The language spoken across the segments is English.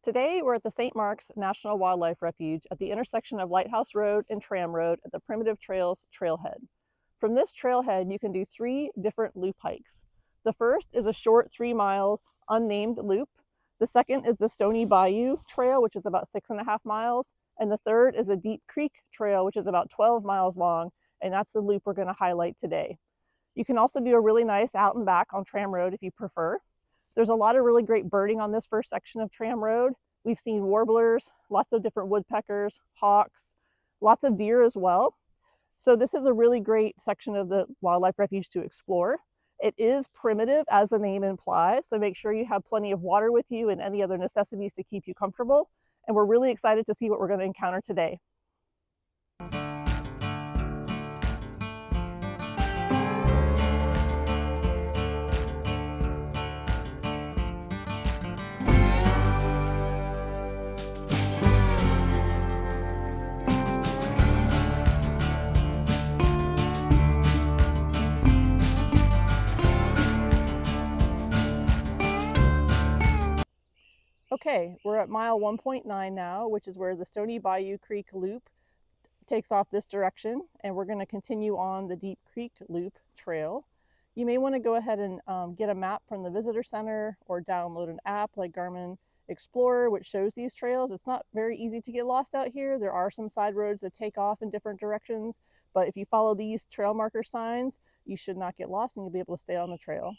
Today, we're at the St. Mark's National Wildlife Refuge at the intersection of Lighthouse Road and Tram Road at the Primitive Trails Trailhead. From this trailhead, you can do 3 different loop hikes. The first is a short 3-mile unnamed loop. The second is the Stony Bayou Trail, which is about 6.5 miles. And the third is a Deep Creek Trail, which is about 12 miles long. And that's the loop we're going to highlight today. You can also do a really nice out and back on Tram Road if you prefer. There's a lot of really great birding on this first section of Tram Road. We've seen warblers, lots of different woodpeckers, hawks, lots of deer as well. So this is a really great section of the wildlife refuge to explore. It is primitive, as the name implies, so make sure you have plenty of water with you and any other necessities to keep you comfortable. And we're really excited to see what we're going to encounter today. Okay, we're at mile 1.9 now, which is where the Stony Bayou Creek Loop takes off this direction, and we're going to continue on the Deep Creek Loop trail. You may want to go ahead and get a map from the visitor center or download an app like Garmin Explorer, which shows these trails. It's not very easy to get lost out here. There are some side roads that take off in different directions, but if you follow these trail marker signs, you should not get lost and you'll be able to stay on the trail.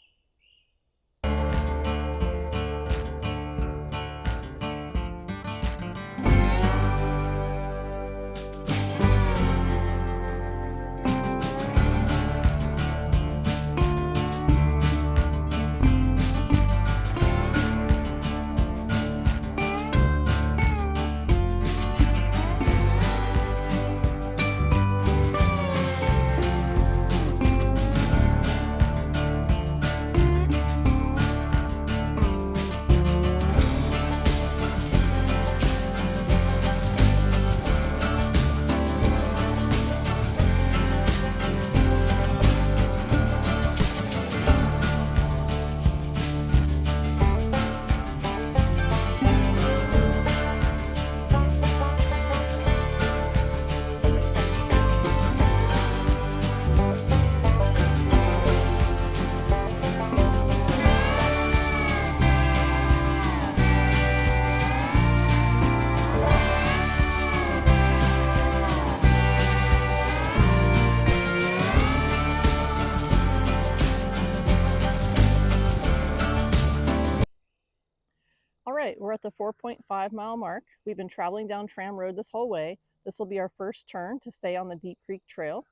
All right, we're at the 4.5 mile mark. We've been traveling down Tram Road this whole way. This will be our first turn to stay on the Deep Creek Trail.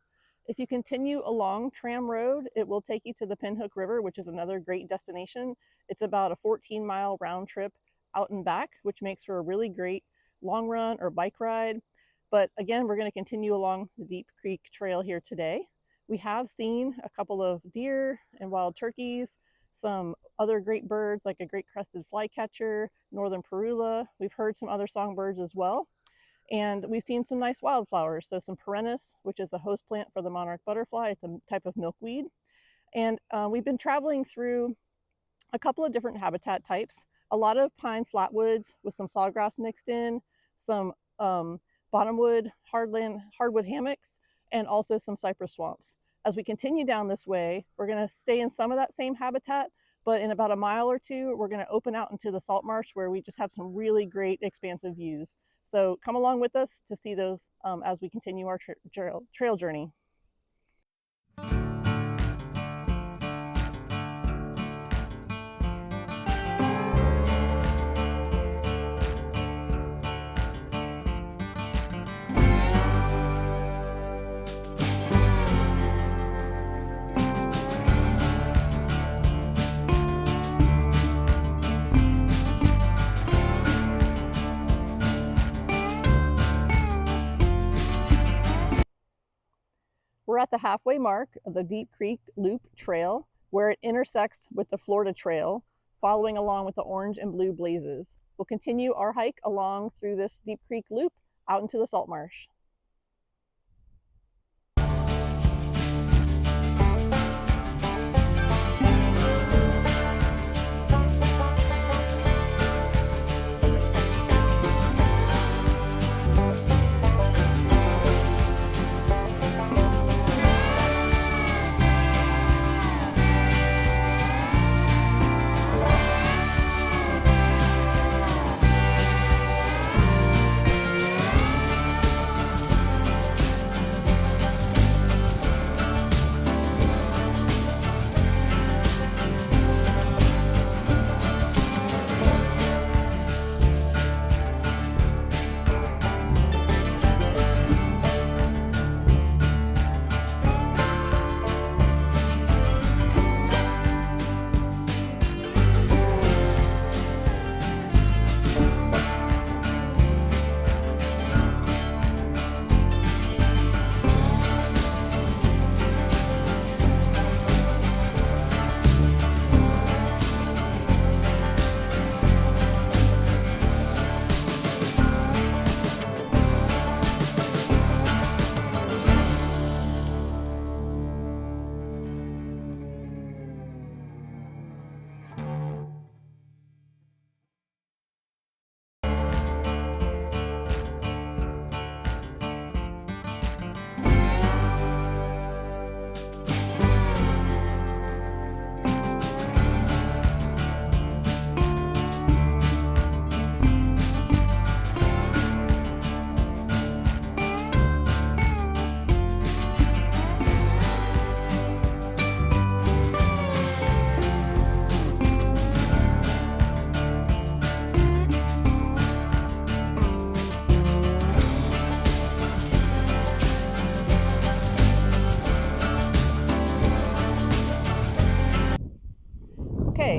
If you continue along Tram Road, it will take you to the Pinhook River, which is another great destination. It's about a 14-mile round trip out and back, which makes for a really great long run or bike ride. But again, we're going to continue along the Deep Creek Trail here today. We have seen a couple of deer and wild turkeys, some other great birds like a great crested flycatcher, northern parula. We've heard some other songbirds as well. And we've seen some nice wildflowers. So some perennis, which is a host plant for the monarch butterfly. It's a type of milkweed. And we've been traveling through a couple of different habitat types. A lot of pine flatwoods with some sawgrass mixed in, some bottomwood, hardwood hammocks, and also some cypress swamps. As we continue down this way, we're going to stay in some of that same habitat, but in about a mile or two, we're going to open out into the salt marsh where we just have some really great expansive views. So come along with us to see those as we continue our trail journey. We're at the halfway mark of the Deep Creek Loop Trail, where it intersects with the Florida Trail, following along with the orange and blue blazes. We'll continue our hike along through this Deep Creek Loop out into the salt marsh.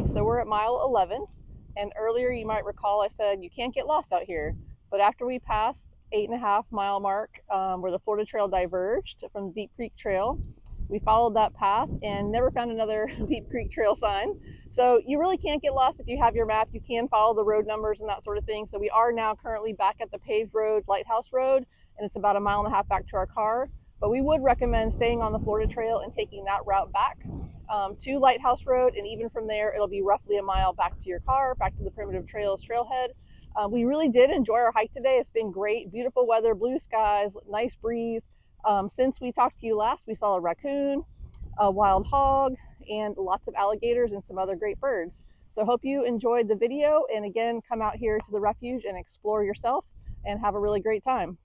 So we're at mile 11, and earlier you might recall I said you can't get lost out here. But after we passed 8.5 mile mark, where the Florida Trail diverged from Deep Creek Trail, we followed that path and never found another Deep Creek Trail sign. So you really can't get lost if you have your map. You can follow the road numbers and that sort of thing. So we are now currently back at the paved road, Lighthouse Road, and it's about 1.5 miles back to our car. But we would recommend staying on the Florida Trail and taking that route back to Lighthouse Road, and even from there, it'll be roughly a mile back to your car, back to the Primitive Trails trailhead. We really did enjoy our hike today. It's been great, beautiful weather, blue skies, nice breeze. Since we talked to you last, we saw a raccoon, a wild hog, and lots of alligators and some other great birds. So hope you enjoyed the video, and again, come out here to the refuge and explore yourself and have a really great time.